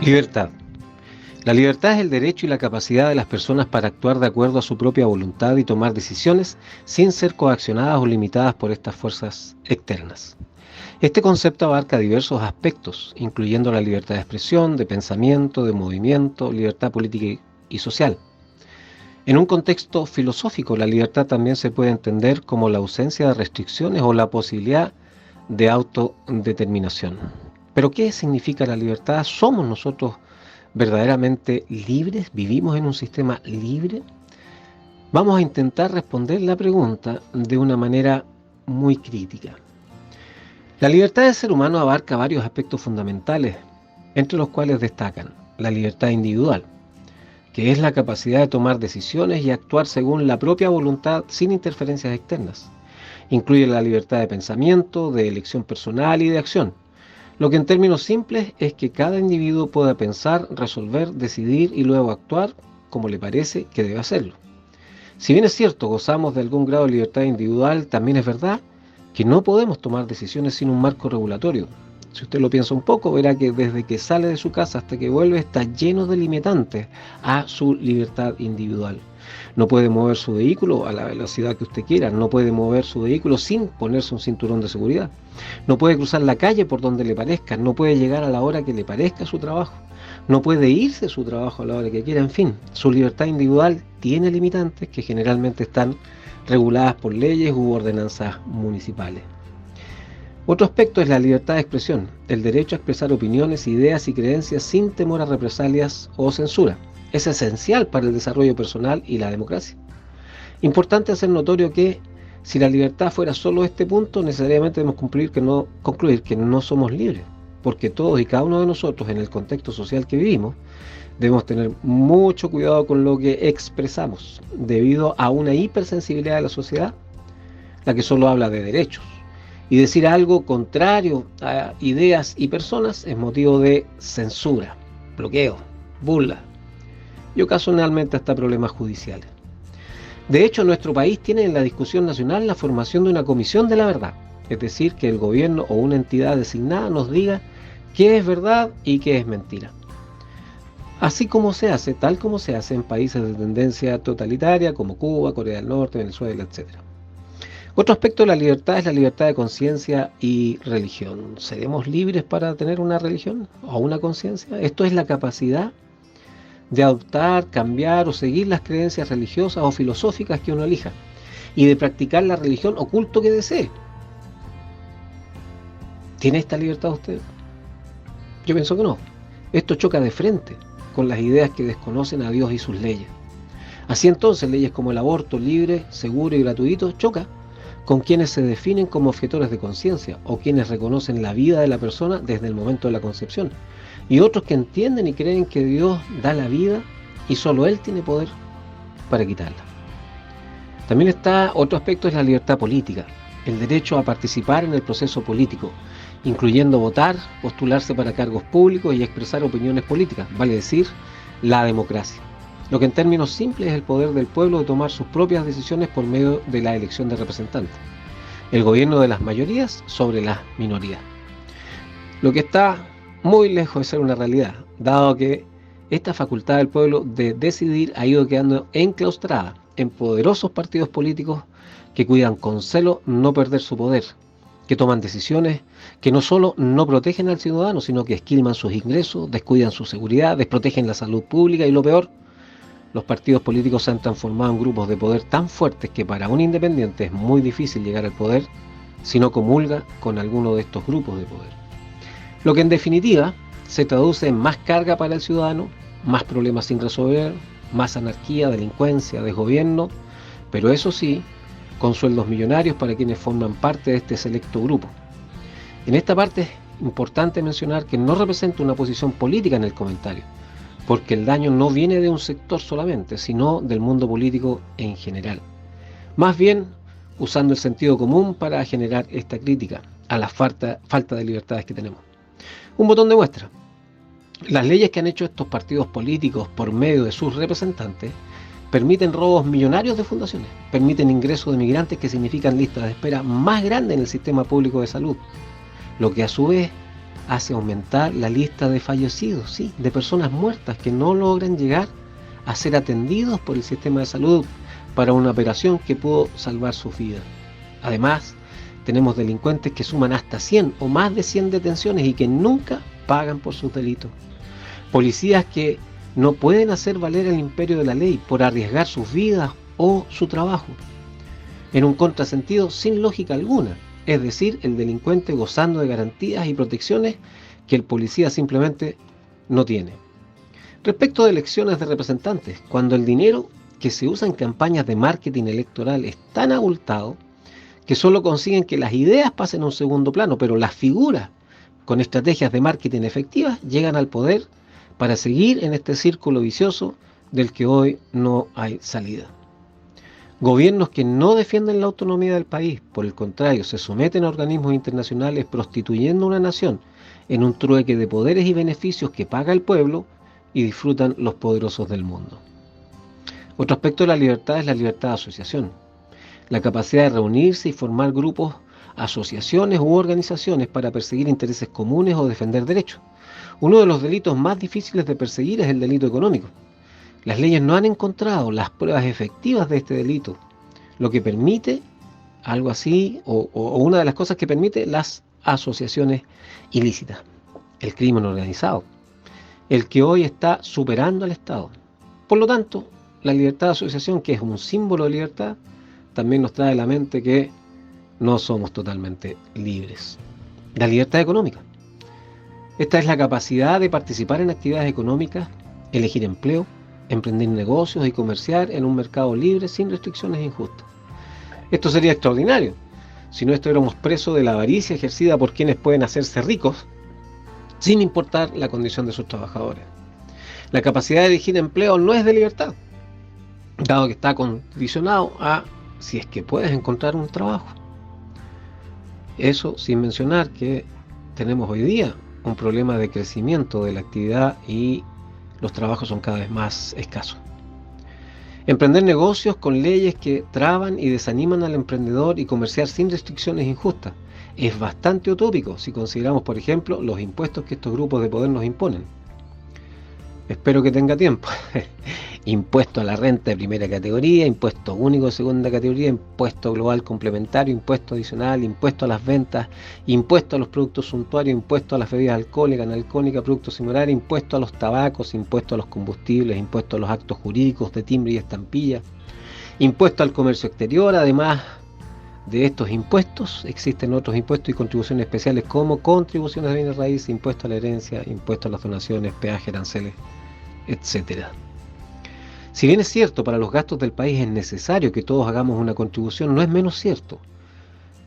Libertad. La libertad es el derecho y la capacidad de las personas para actuar de acuerdo a su propia voluntad y tomar decisiones sin ser coaccionadas o limitadas por estas fuerzas externas. Este concepto abarca diversos aspectos, incluyendo la libertad de expresión, de pensamiento, de movimiento, libertad política y social. En un contexto filosófico, la libertad también se puede entender como la ausencia de restricciones o la posibilidad de autodeterminación. ¿Pero qué significa la libertad? ¿Somos nosotros verdaderamente libres? ¿Vivimos en un sistema libre? Vamos a intentar responder la pregunta de una manera muy crítica. La libertad del ser humano abarca varios aspectos fundamentales, entre los cuales destacan la libertad individual, que es la capacidad de tomar decisiones y actuar según la propia voluntad sin interferencias externas. Incluye la libertad de pensamiento, de elección personal y de acción. Lo que en términos simples es que cada individuo pueda pensar, resolver, decidir y luego actuar como le parece que debe hacerlo. Si bien es cierto, gozamos de algún grado de libertad individual, también es verdad que no podemos tomar decisiones sin un marco regulatorio. Si usted lo piensa un poco, verá que desde que sale de su casa hasta que vuelve está lleno de limitantes a su libertad individual. No puede mover su vehículo a la velocidad que usted quiera, no puede mover su vehículo sin ponerse un cinturón de seguridad, no puede cruzar la calle por donde le parezca, no puede llegar a la hora que le parezca a su trabajo, no puede irse a su trabajo a la hora que quiera, en fin, su libertad individual tiene limitantes que generalmente están reguladas por leyes u ordenanzas municipales. Otro aspecto es la libertad de expresión, el derecho a expresar opiniones, ideas y creencias sin temor a represalias o censura. Es esencial para el desarrollo personal y la democracia. Importante hacer notorio que si la libertad fuera solo este punto, necesariamente debemos concluir que no somos libres, porque todos y cada uno de nosotros en el contexto social que vivimos debemos tener mucho cuidado con lo que expresamos, debido a una hipersensibilidad de la sociedad, la que solo habla de derechos. Y decir algo contrario a ideas y personas es motivo de censura, bloqueo, burla y ocasionalmente hasta problemas judiciales. De hecho, nuestro país tiene en la discusión nacional la formación de una comisión de la verdad, es decir, que el gobierno o una entidad designada nos diga qué es verdad y qué es mentira. Así como se hace, tal como se hace en países de tendencia totalitaria como Cuba, Corea del Norte, Venezuela, etc. Otro aspecto de la libertad es la libertad de conciencia y religión. ¿Seremos libres para tener una religión o una conciencia? Esto es la capacidad de adoptar, cambiar o seguir las creencias religiosas o filosóficas que uno elija y de practicar la religión o culto que desee. ¿Tiene esta libertad usted? Yo pienso que no. Esto choca de frente con las ideas que desconocen a Dios y sus leyes. Así entonces, leyes como el aborto libre, seguro y gratuito choca con quienes se definen como objetores de conciencia o quienes reconocen la vida de la persona desde el momento de la concepción, y otros que entienden y creen que Dios da la vida y solo Él tiene poder para quitarla. También está otro aspecto, es la libertad política, el derecho a participar en el proceso político, incluyendo votar, postularse para cargos públicos y expresar opiniones políticas, vale decir, la democracia. Lo que en términos simples es el poder del pueblo de tomar sus propias decisiones por medio de la elección de representantes. El gobierno de las mayorías sobre las minorías. Lo que está muy lejos de ser una realidad, dado que esta facultad del pueblo de decidir ha ido quedando enclaustrada en poderosos partidos políticos que cuidan con celo no perder su poder, que toman decisiones que no solo no protegen al ciudadano, sino que esquilman sus ingresos, descuidan su seguridad, desprotegen la salud pública y lo peor, los partidos políticos se han transformado en grupos de poder tan fuertes que para un independiente es muy difícil llegar al poder si no comulga con alguno de estos grupos de poder. Lo que en definitiva se traduce en más carga para el ciudadano, más problemas sin resolver, más anarquía, delincuencia, desgobierno, pero eso sí, con sueldos millonarios para quienes forman parte de este selecto grupo. En esta parte es importante mencionar que no representa una posición política en el comentario, porque el daño no viene de un sector solamente, sino del mundo político en general. Más bien, usando el sentido común para generar esta crítica a la falta de libertades que tenemos. Un botón de muestra. Las leyes que han hecho estos partidos políticos por medio de sus representantes permiten robos millonarios de fundaciones, permiten ingresos de migrantes que significan listas de espera más grandes en el sistema público de salud, lo que a su vez hace aumentar la lista de fallecidos, ¿sí? De personas muertas que no logran llegar a ser atendidos por el sistema de salud para una operación que pudo salvar sus vidas. Además, tenemos delincuentes que suman hasta 100 o más de 100 detenciones y que nunca pagan por sus delitos. Policías que no pueden hacer valer el imperio de la ley por arriesgar sus vidas o su trabajo, en un contrasentido sin lógica alguna, es decir, el delincuente gozando de garantías y protecciones que el policía simplemente no tiene. Respecto de elecciones de representantes, cuando el dinero que se usa en campañas de marketing electoral es tan abultado que solo consiguen que las ideas pasen a un segundo plano, pero las figuras con estrategias de marketing efectivas llegan al poder para seguir en este círculo vicioso del que hoy no hay salida. Gobiernos que no defienden la autonomía del país, por el contrario, se someten a organismos internacionales prostituyendo una nación en un trueque de poderes y beneficios que paga el pueblo y disfrutan los poderosos del mundo. Otro aspecto de la libertad es la libertad de asociación, la capacidad de reunirse y formar grupos, asociaciones u organizaciones para perseguir intereses comunes o defender derechos. Uno de los delitos más difíciles de perseguir es el delito económico. Las leyes no han encontrado las pruebas efectivas de este delito, lo que permite algo así, o una de las cosas que permite las asociaciones ilícitas, el crimen organizado, el que hoy está superando al Estado. Por lo tanto, la libertad de asociación, que es un símbolo de libertad, también nos trae a la mente que no somos totalmente libres. La libertad económica. Esta es la capacidad de participar en actividades económicas, elegir empleo, emprender negocios y comerciar en un mercado libre sin restricciones injustas. Esto sería extraordinario si no estuviéramos presos de la avaricia ejercida por quienes pueden hacerse ricos sin importar la condición de sus trabajadores. La capacidad de elegir empleo no es de libertad, dado que está condicionado a si es que puedes encontrar un trabajo. Eso sin mencionar que tenemos hoy día un problema de crecimiento de la actividad y los trabajos son cada vez más escasos. Emprender negocios con leyes que traban y desaniman al emprendedor y comerciar sin restricciones injustas es bastante utópico si consideramos, por ejemplo, los impuestos que estos grupos de poder nos imponen. Espero que tenga tiempo. Impuesto a la renta de primera categoría, impuesto único de segunda categoría, impuesto global complementario, impuesto adicional, impuesto a las ventas, impuesto a los productos suntuarios, impuesto a las bebidas alcohólicas, analcohólicas, productos similares, impuesto a los tabacos, impuesto a los combustibles, impuesto a los actos jurídicos de timbre y estampilla, impuesto al comercio exterior. Además de estos impuestos, existen otros impuestos y contribuciones especiales como contribuciones de bienes raíces, impuesto a la herencia, impuesto a las donaciones, peajes, aranceles, etcétera. Si bien es cierto, para los gastos del país es necesario que todos hagamos una contribución, no es menos cierto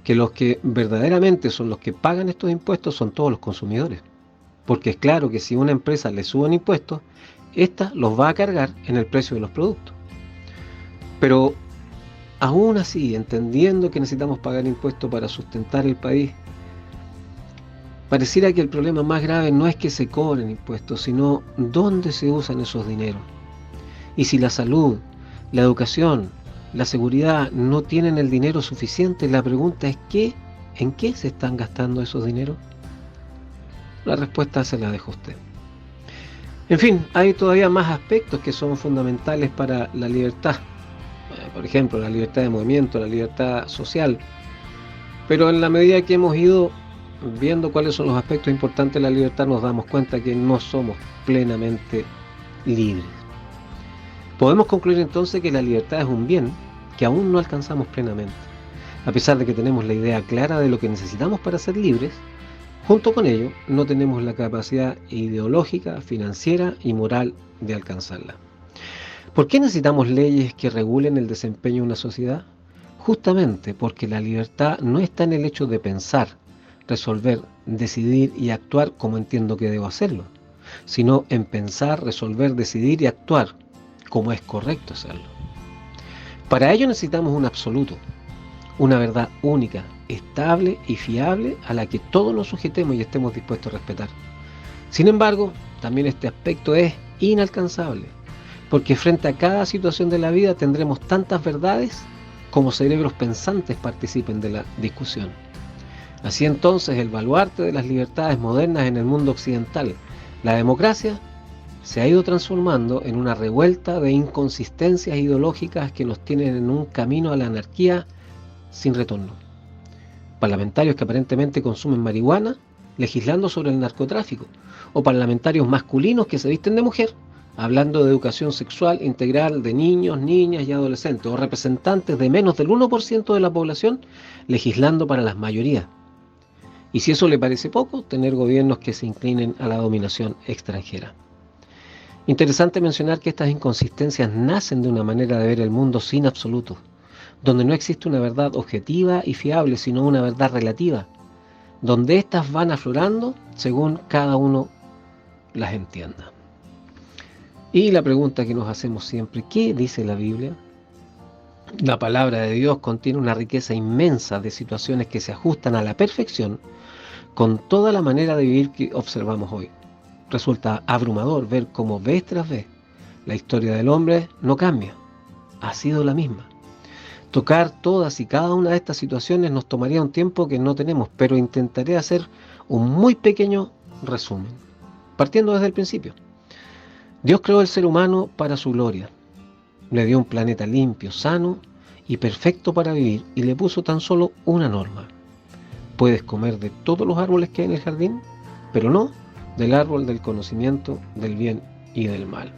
que los que verdaderamente son los que pagan estos impuestos son todos los consumidores. Porque es claro que si una empresa le suben impuestos, ésta los va a cargar en el precio de los productos. Pero aún así, entendiendo que necesitamos pagar impuestos para sustentar el país, pareciera que el problema más grave no es que se cobren impuestos, sino dónde se usan esos dineros. Y si la salud, la educación, la seguridad no tienen el dinero suficiente, la pregunta es ¿en qué se están gastando esos dineros? La respuesta se la dejo a usted. En fin, hay todavía más aspectos que son fundamentales para la libertad. Por ejemplo, la libertad de movimiento, la libertad social. Pero en la medida que hemos ido viendo cuáles son los aspectos importantes de la libertad, nos damos cuenta que no somos plenamente libres. Podemos concluir entonces que la libertad es un bien que aún no alcanzamos plenamente. A pesar de que tenemos la idea clara de lo que necesitamos para ser libres, junto con ello no tenemos la capacidad ideológica, financiera y moral de alcanzarla. ¿Por qué necesitamos leyes que regulen el desempeño de una sociedad? Justamente porque la libertad no está en el hecho de pensar, resolver, decidir y actuar como entiendo que debo hacerlo, sino en pensar, resolver, decidir y actuar como es correcto hacerlo. Para ello necesitamos un absoluto, una verdad única, estable y fiable a la que todos nos sujetemos y estemos dispuestos a respetar. Sin embargo, también este aspecto es inalcanzable, porque frente a cada situación de la vida tendremos tantas verdades como cerebros pensantes participen de la discusión. Así entonces, el baluarte de las libertades modernas en el mundo occidental, la democracia, se ha ido transformando en una revuelta de inconsistencias ideológicas que nos tienen en un camino a la anarquía sin retorno. Parlamentarios que aparentemente consumen marihuana, legislando sobre el narcotráfico, o parlamentarios masculinos que se visten de mujer, hablando de educación sexual integral de niños, niñas y adolescentes, o representantes de menos del 1% de la población, legislando para las mayorías. Y si eso le parece poco, tener gobiernos que se inclinen a la dominación extranjera. Interesante mencionar que estas inconsistencias nacen de una manera de ver el mundo sin absolutos, donde no existe una verdad objetiva y fiable, sino una verdad relativa, donde éstas van aflorando según cada uno las entienda. Y la pregunta que nos hacemos siempre, ¿qué dice la Biblia? La palabra de Dios contiene una riqueza inmensa de situaciones que se ajustan a la perfección con toda la manera de vivir que observamos hoy. Resulta abrumador ver cómo vez tras vez la historia del hombre no cambia, ha sido la misma. Tocar todas y cada una de estas situaciones nos tomaría un tiempo que no tenemos, pero intentaré hacer un muy pequeño resumen, partiendo desde el principio. Dios creó el ser humano para su gloria, le dio un planeta limpio, sano y perfecto para vivir y le puso tan solo una norma. Puedes comer de todos los árboles que hay en el jardín, pero no del árbol del conocimiento del bien y del mal.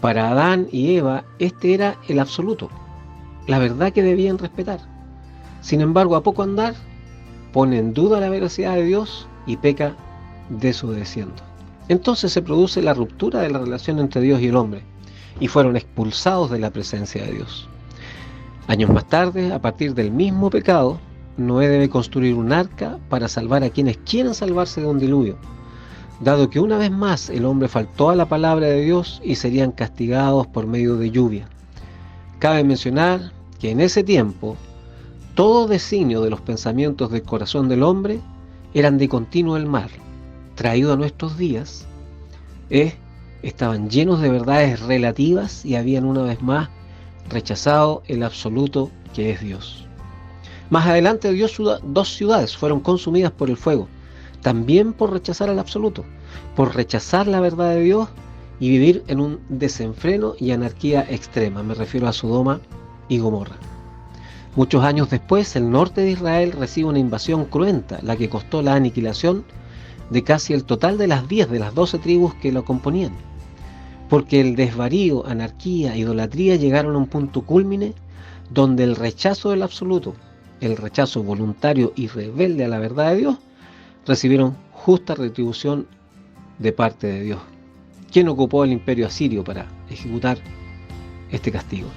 Para Adán y Eva, este era el absoluto, la verdad que debían respetar. Sin embargo, a poco andar, pone en duda la veracidad de Dios y peca desobedeciendo. Entonces se produce la ruptura de la relación entre Dios y el hombre, y fueron expulsados de la presencia de Dios. Años más tarde, a partir del mismo pecado, Noé debe construir un arca para salvar a quienes quieran salvarse de un diluvio, dado que una vez más el hombre faltó a la palabra de Dios y serían castigados por medio de lluvia. Cabe mencionar que en ese tiempo todo designio de los pensamientos del corazón del hombre eran de continuo el mal. Traído a nuestros días, estaban llenos de verdades relativas y habían una vez más rechazado el absoluto que es Dios. Más adelante dos ciudades fueron consumidas por el fuego, también por rechazar al absoluto, por rechazar la verdad de Dios y vivir en un desenfreno y anarquía extrema. Me refiero a Sodoma y Gomorra. Muchos años después, el norte de Israel recibe una invasión cruenta, la que costó la aniquilación de casi el total de las 10 de las 12 tribus que lo componían, porque el desvarío, anarquía, idolatría llegaron a un punto cúlmine donde el rechazo del absoluto, el rechazo voluntario y rebelde a la verdad de Dios, recibieron justa retribución de parte de Dios, quien ocupó el imperio asirio para ejecutar este castigo.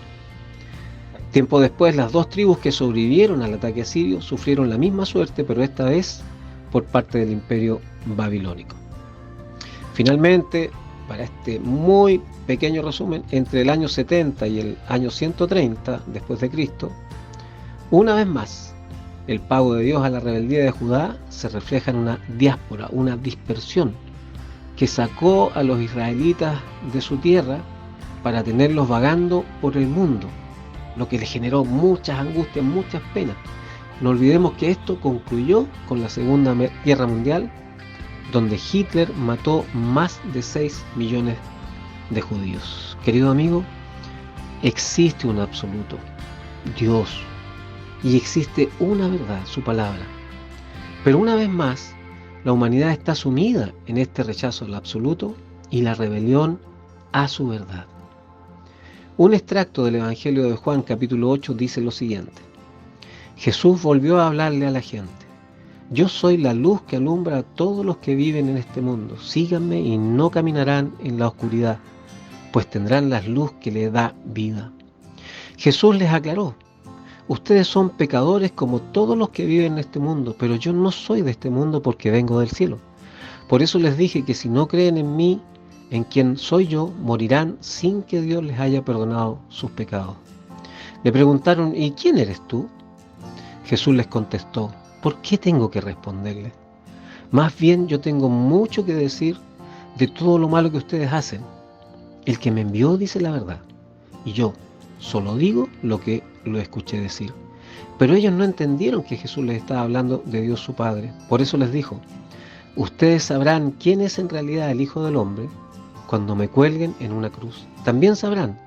Tiempo después, las dos tribus que sobrevivieron al ataque asirio sufrieron la misma suerte, pero esta vez por parte del imperio babilónico. Finalmente, para este muy pequeño resumen, entre el año 70 y el año 130 después de Cristo, una vez más, el pago de Dios a la rebeldía de Judá se refleja en una diáspora, una dispersión que sacó a los israelitas de su tierra para tenerlos vagando por el mundo, lo que les generó muchas angustias, muchas penas. No olvidemos que esto concluyó con la Segunda Guerra Mundial, donde Hitler mató más de 6 millones de judíos. Querido amigo, existe un absoluto, Dios, y existe una verdad, su palabra. Pero una vez más, la humanidad está sumida en este rechazo al absoluto y la rebelión a su verdad. Un extracto del Evangelio de Juan, capítulo 8, dice lo siguiente: Jesús volvió a hablarle a la gente. Yo soy la luz que alumbra a todos los que viven en este mundo. Síganme y no caminarán en la oscuridad, pues tendrán la luz que les da vida. Jesús les aclaró: ustedes son pecadores como todos los que viven en este mundo, pero yo no soy de este mundo porque vengo del cielo. Por eso les dije que si no creen en mí, en quien soy yo, morirán sin que Dios les haya perdonado sus pecados. Le preguntaron: ¿y quién eres tú? Jesús les contestó: ¿por qué tengo que responderles? Más bien yo tengo mucho que decir de todo lo malo que ustedes hacen. El que me envió dice la verdad, y yo solo digo lo que lo escuché decir. Pero ellos no entendieron que Jesús les estaba hablando de Dios su Padre. Por eso les dijo: ustedes sabrán quién es en realidad el Hijo del Hombre cuando me cuelguen en una cruz. También sabrán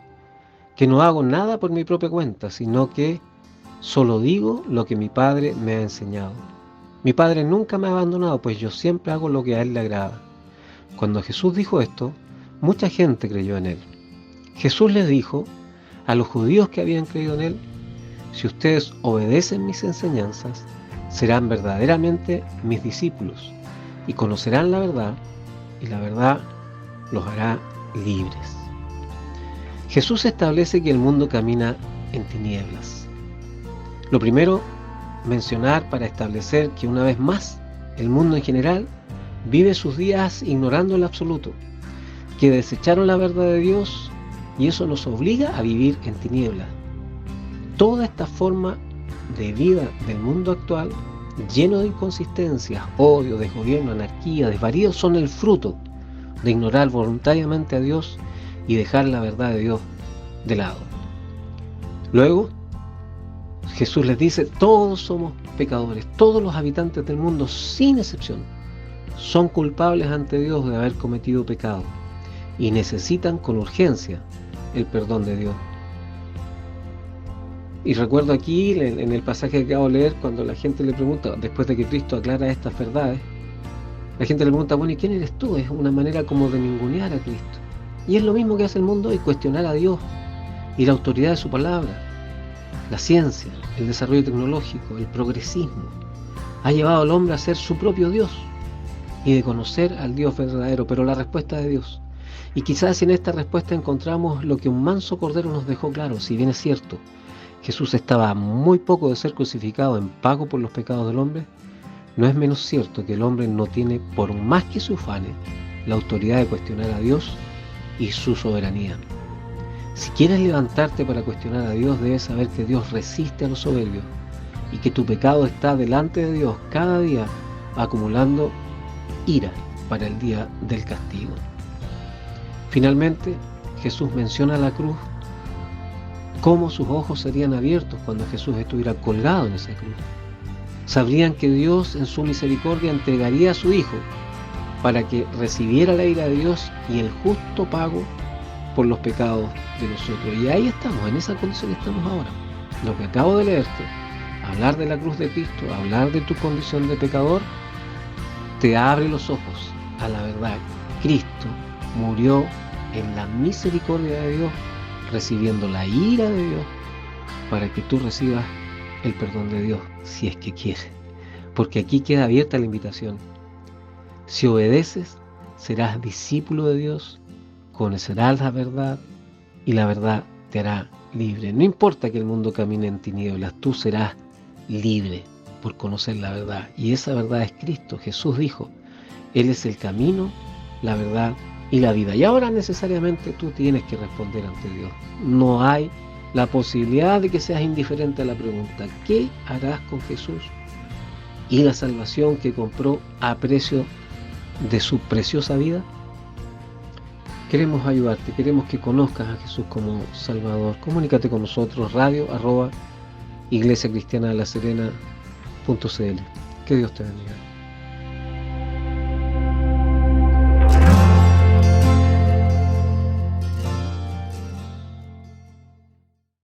que no hago nada por mi propia cuenta, sino que solo digo lo que mi Padre me ha enseñado. Mi Padre nunca me ha abandonado, pues yo siempre hago lo que a Él le agrada. Cuando Jesús dijo esto, mucha gente creyó en Él. Jesús les dijo a los judíos que habían creído en Él: si ustedes obedecen mis enseñanzas, serán verdaderamente mis discípulos y conocerán la verdad, y la verdad los hará libres. Jesús establece que el mundo camina en tinieblas. Lo primero, mencionar para establecer que una vez más el mundo en general vive sus días ignorando el absoluto, que desecharon la verdad de Dios, y eso nos obliga a vivir en tinieblas. Toda esta forma de vida del mundo actual, lleno de inconsistencias, odio, desgobierno, anarquía, desvarío, son el fruto de ignorar voluntariamente a Dios y dejar la verdad de Dios de lado. Luego, Jesús les dice: todos somos pecadores, todos los habitantes del mundo, sin excepción, son culpables ante Dios de haber cometido pecado y necesitan con urgencia el perdón de Dios. Y recuerdo aquí, en el pasaje que acabo de leer, cuando la gente le pregunta, después de que Cristo aclara estas verdades, la gente le pregunta: bueno, ¿y quién eres tú? Es una manera como de ningunear a Cristo. Y es lo mismo que hace el mundo hoy, cuestionar a Dios y la autoridad de su palabra. La ciencia, el desarrollo tecnológico, el progresismo, ha llevado al hombre a ser su propio Dios y de conocer al Dios verdadero, pero la respuesta de Dios. Y quizás en esta respuesta encontramos lo que un manso cordero nos dejó claro. Si bien es cierto, Jesús estaba muy poco de ser crucificado en pago por los pecados del hombre, no es menos cierto que el hombre no tiene, por más que se ufane, la autoridad de cuestionar a Dios y su soberanía. Si quieres levantarte para cuestionar a Dios, debes saber que Dios resiste a los soberbios y que tu pecado está delante de Dios cada día, acumulando ira para el día del castigo. Finalmente, Jesús menciona la cruz, cómo sus ojos serían abiertos cuando Jesús estuviera colgado en esa cruz. Sabrían que Dios en su misericordia entregaría a su Hijo para que recibiera la ira de Dios y el justo pago por los pecados de nosotros. Y ahí estamos, en esa condición estamos ahora. Lo que acabo de leerte, hablar de la cruz de Cristo, hablar de tu condición de pecador, te abre los ojos a la verdad. Cristo murió en la misericordia de Dios, recibiendo la ira de Dios, para que tú recibas el perdón de Dios, si es que quieres. Porque aquí queda abierta la invitación. Si obedeces, serás discípulo de Dios, conocerás la verdad y la verdad te hará libre. No importa que el mundo camine en tinieblas, tú serás libre por conocer la verdad. Y esa verdad es Cristo. Jesús dijo: Él es el camino, la verdad y la vida. Y ahora necesariamente tú tienes que responder ante Dios. No hay la posibilidad de que seas indiferente a la pregunta: ¿qué harás con Jesús y la salvación que compró a precio de su preciosa vida? Queremos ayudarte, queremos que conozcas a Jesús como Salvador. Comunícate con nosotros, radio@iglesiacristianadelaserena.cl. Que Dios te bendiga.